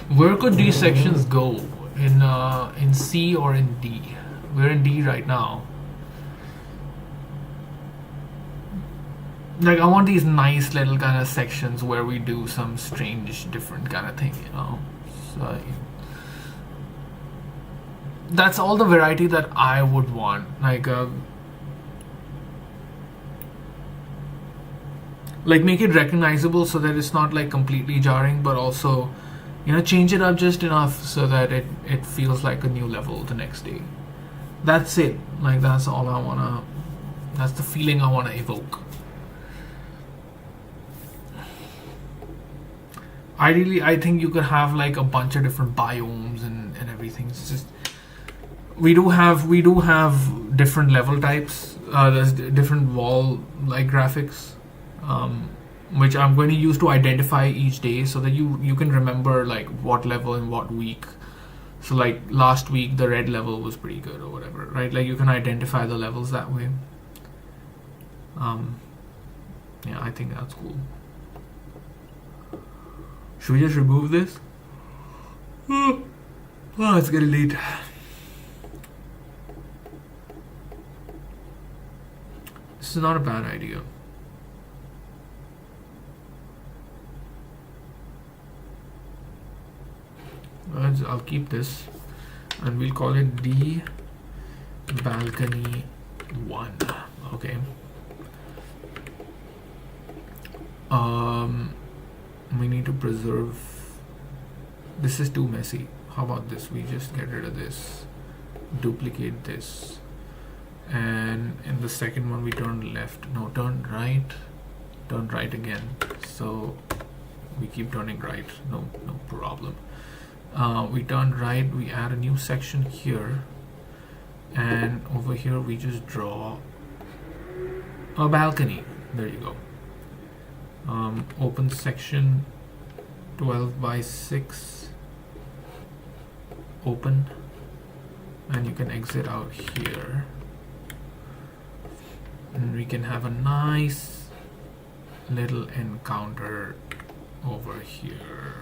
Where could these sections go? In C or in D? We're in D right now. Like I want these nice little kind of sections where we do some strange, different kind of thing, you know. So that's all the variety that I would want. Like make it recognizable so that it's not like completely jarring, but also, you know, change it up just enough so that it feels like a new level the next day. That's it. Like that's all I wanna. That's the feeling I wanna evoke. Ideally, I think you could have like a bunch of different biomes and everything. It's just we do have different level types. There's different wall like graphics. Which I'm going to use to identify each day so that you can remember like what level in what week. So like last week the red level was pretty good or whatever, right? Like you can identify the levels that way. Yeah, I think that's cool. Should we just remove this? Oh, it's getting late. This is not a bad idea. I'll keep this and we'll call it D balcony 1. Okay. We need to preserve. This is too messy. How about this? We just get rid of this, duplicate this, and in the second one we turn left. No, turn right again. So we keep turning right. No problem. We turn right, we add a new section here, and over here we just draw a balcony. There you go. Open section 12 by 6, open, and you can exit out here, and we can have a nice little encounter over here.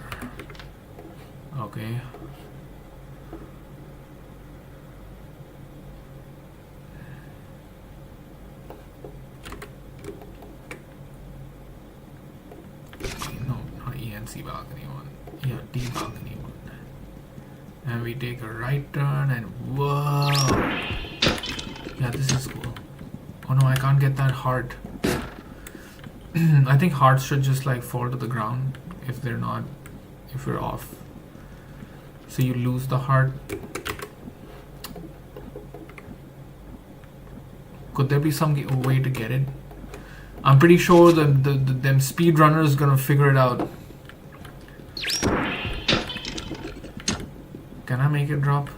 Okay. No, not ENC balcony 1. Yeah, D balcony 1. And we take a right turn and whoa! Yeah, this is cool. Oh no, I can't get that heart. I think hearts should just like fall to the ground if we're off. So you lose the heart. Could there be some way to get it? I'm pretty sure them speedrunners gonna figure it out. Can I make it drop?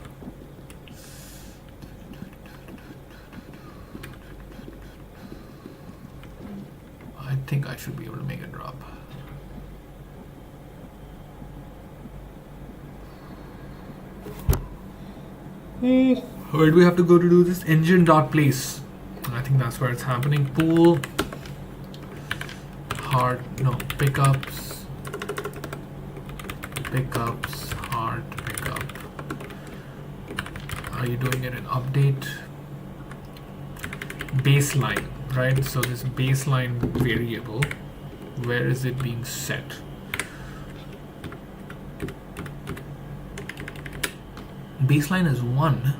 I think I should be able to make it drop. Where do we have to go to do this? Engine.place. I think that's where it's happening. Pool. Pickups. Hard pickup. Are you doing it in update? Baseline, right? So this baseline variable, where is it being set? Baseline is 1.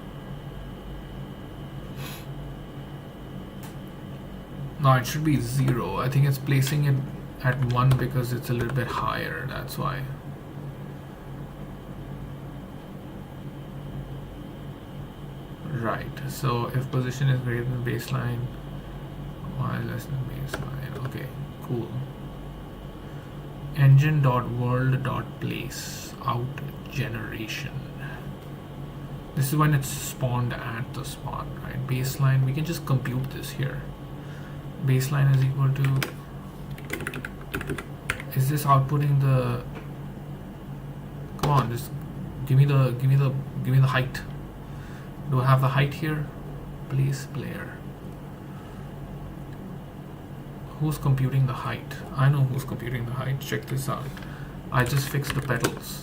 No, it should be 0. I think it's placing it at 1 because it's a little bit higher. That's why. Right. So if position is greater than baseline, y less than baseline. Okay, cool. Engine.world.place out generation. This is when it's spawned at the spot, right? Baseline, we can just compute this here. Baseline is equal to Is this outputting the? Come on, just give me the height. Do I have the height here? Please, player. Who's computing the height? I know who's computing the height. Check this out. I just fixed the pedals.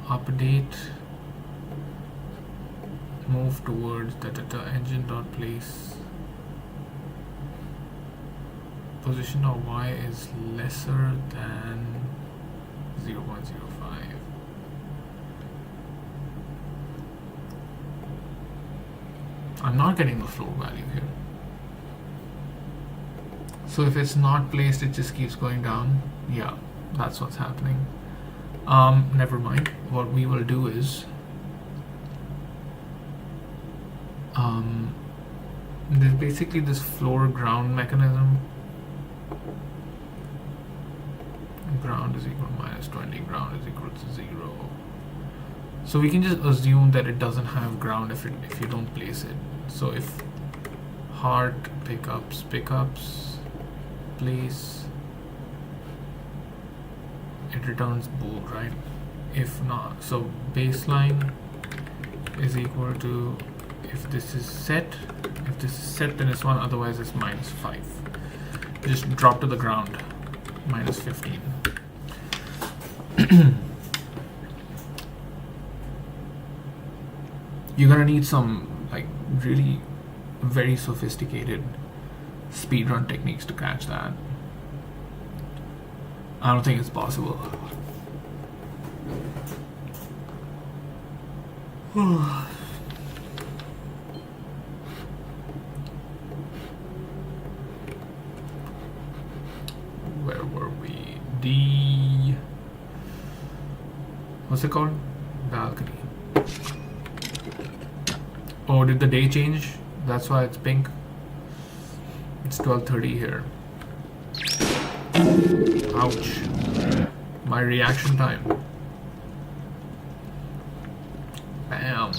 Update. Move towards engine dot place. Position of y is lesser than 0.05. I'm not getting the floor value here. So if it's not placed, it just keeps going down. Yeah, that's what's happening. Never mind. What we will do is there's basically this floor ground mechanism. Ground is equal to minus 20, ground is equal to 0. So we can just assume that it doesn't have ground if you don't place it. So if heart pickups, place, it returns bool, right? If not, so baseline is equal to, if this is set, then it's 1, otherwise it's minus 5. Just drop to the ground, minus 15. You're gonna need some like really very sophisticated speedrun techniques to catch that. I don't think it's possible. Where were we? What's it called? Balcony. Oh, did the day change? That's why it's pink. It's 12:30 here. Ouch. My reaction time. Bam.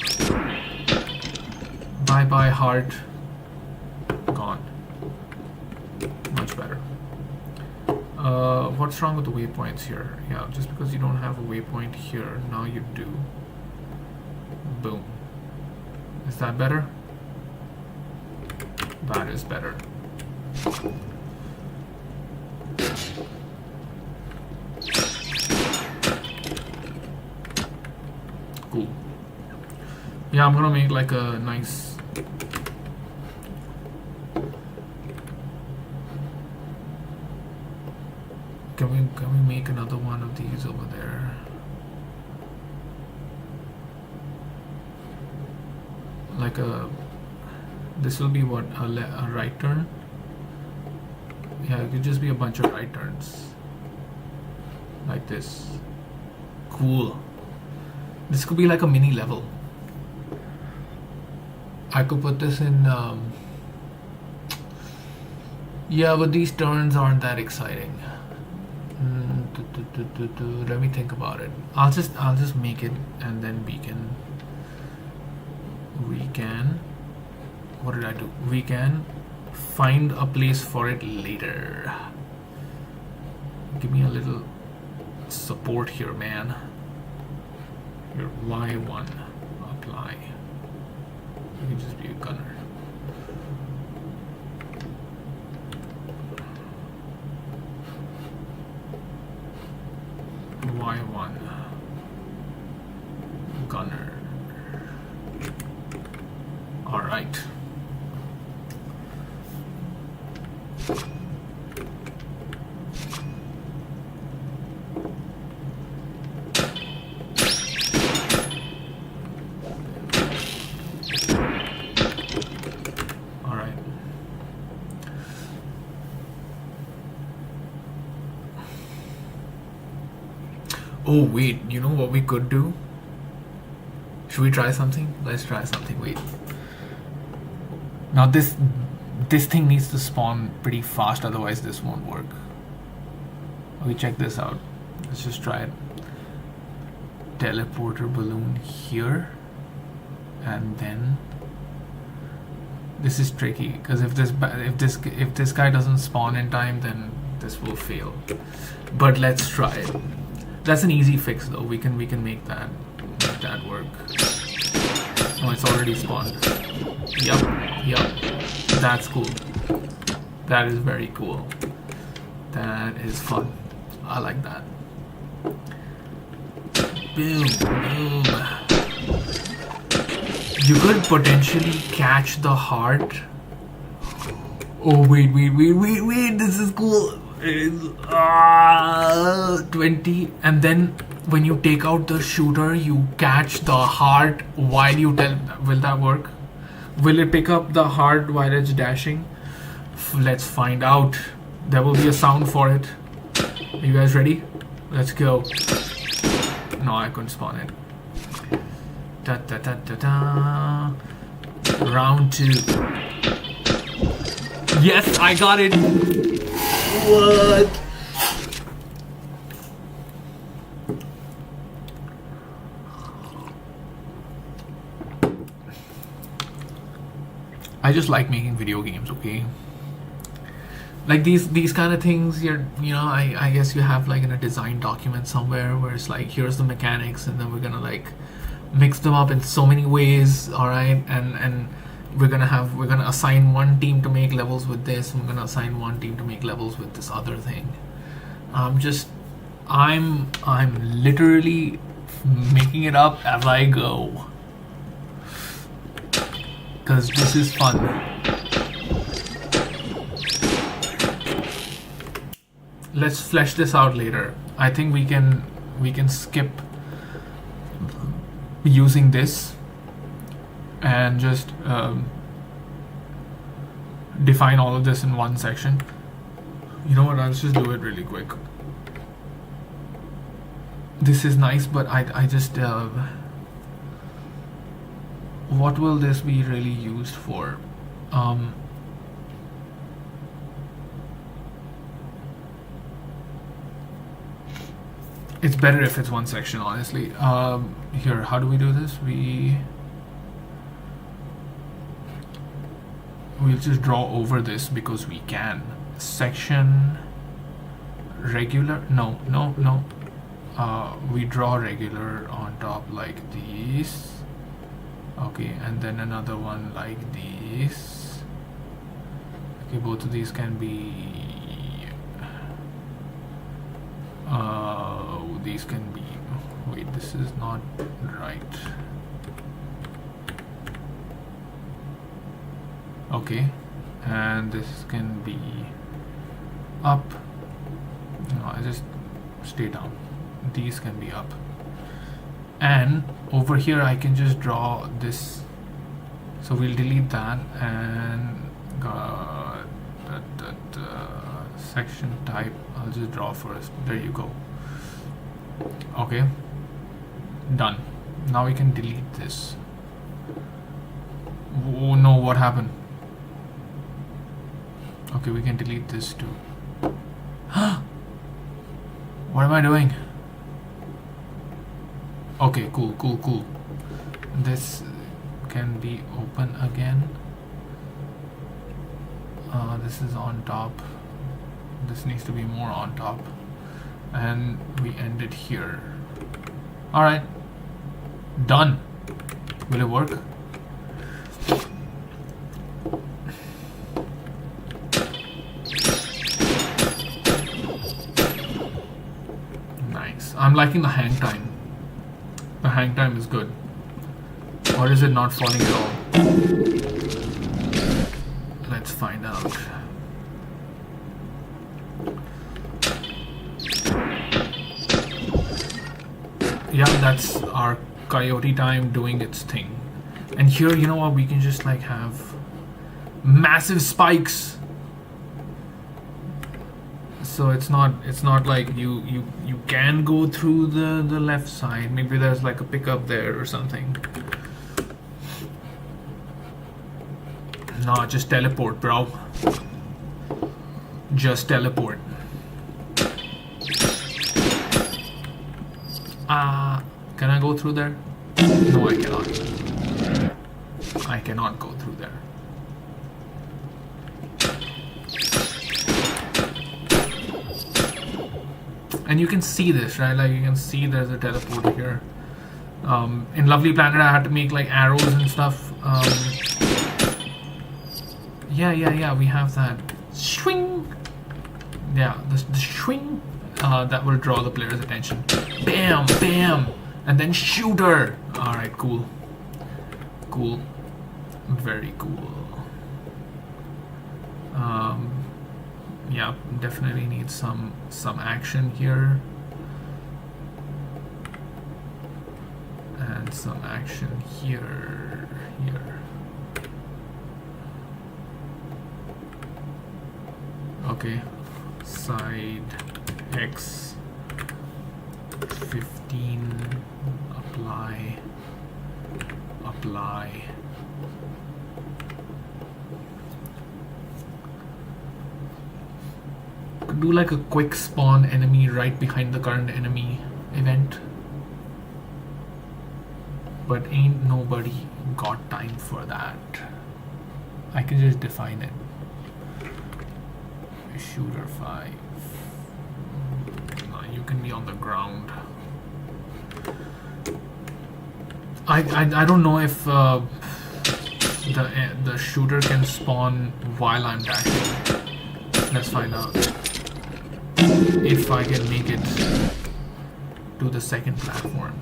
Bye bye heart. Gone. Much better. What's wrong with the waypoints here? Yeah, just because you don't have a waypoint here, now you do. Boom. Is that better? That is better. Cool. Yeah, I'm gonna make like a nice Can we make another one of these over there? Like this will be what, a right turn? Yeah, it could just be a bunch of right turns. Like this. Cool. This could be like a mini level. I could put this in, yeah, but these turns aren't that exciting. Let me think about it. I'll just make it, and then we can what did I do? We can find a place for it later. Give me a little support here, man. Your Y1 apply. You can just be a gunner. Y1 gunner. All right. All right. Oh wait, you know what we could do? Should we try something? Let's try something. Wait. Now this thing needs to spawn pretty fast, otherwise this won't work. Okay, check this out. Let's just try it. Teleporter balloon here, and then This is tricky because if this guy doesn't spawn in time, then this will fail. But let's try it. That's an easy fix though. We can make that work. Oh, it's already spawned. Yup. That's cool. That is very cool. That is fun. I like that. Boom. You could potentially catch the heart. Oh wait, this is cool. 20, and then when you take out the shooter, you catch the heart while you tell. Will that work? Will it pick up the heart while it's dashing? Let's find out. There will be a sound for it. Are you guys ready? Let's go. No, I couldn't spawn it. Da da da da da. Round 2. Yes, I got it. What? I just like making video games, okay? Like these kind of things, I guess you have like in a design document somewhere where it's like, here's the mechanics, and then we're gonna like mix them up in so many ways, all right? And we're gonna assign one team to make levels with this, and we're gonna assign one team to make levels with this other thing. I'm literally making it up as I go, because this is fun. Let's flesh this out later. I think we can skip using this and just define all of this in one section. You know what, let's just do it really quick. This is nice, but I just what will this be really used for? It's better if it's one section, honestly. Here, how do we do this? We'll just draw over this because we can. Section regular. No. We draw regular on top like these. Okay, and then another one like this. Okay, both of these can be. These can be. Wait, this is not right. Okay, and this can be up. No, I just stay down. These can be up, and over here I can just draw this. So we'll delete that and section type. I'll just draw first. There you go. Okay, done. Now we can delete this. Oh no, what happened? Okay, we can delete this too. What am I doing? Okay, cool. This can be open again. This is on top. This needs to be more on top. And we end it here. Alright. Done. Will it work? Nice. I'm liking the hang time. The hang time is good. Or is it not falling at all? Let's find out. Yeah, that's our coyote time doing its thing. And here, you know what, we can just like have massive spikes. So it's not like you can go through the left side. Maybe there's like a pickup there or something. No, just teleport, bro. Just teleport. Can I go through there? No, I cannot. I cannot go through there. And you can see this, right? Like you can see there's a teleporter here. In Lovely Planet, I had to make like arrows and stuff. Yeah, we have that. Swing! Yeah, the swing that will draw the player's attention. Bam, bam! And then shooter! Alright, cool. Cool. Very cool. Yeah, definitely need some action here. And some action here. Okay. Side X 15. Apply. Could do like a quick spawn enemy right behind the current enemy event. But ain't nobody got time for that. I can just define it. Shooter 5. No, you can be on the ground. I don't know if the shooter can spawn while I'm dashing. Let's find out if I can make it to the second platform.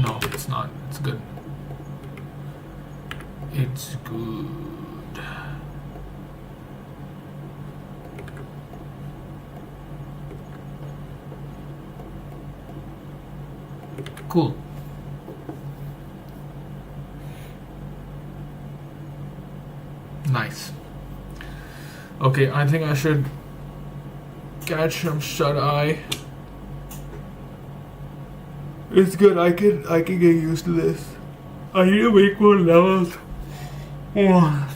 No, it's not. It's good. It's good. Cool. Nice. Okay, I think I should catch some shut-eye. It's good. I can get used to this. I need to make more levels. Oh.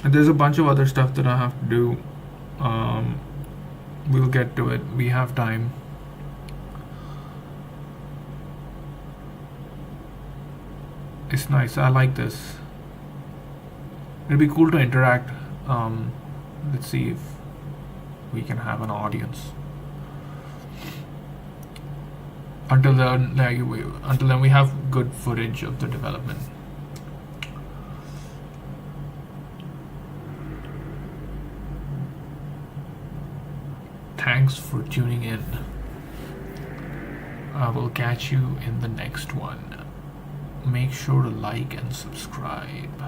There's a bunch of other stuff that I have to do. We'll get to it. We have time. It's nice. I like this. It'll be cool to interact. Let's see if we can have an audience. Until then, we have good footage of the development. Thanks for tuning in. I will catch you in the next one. Make sure to like and subscribe.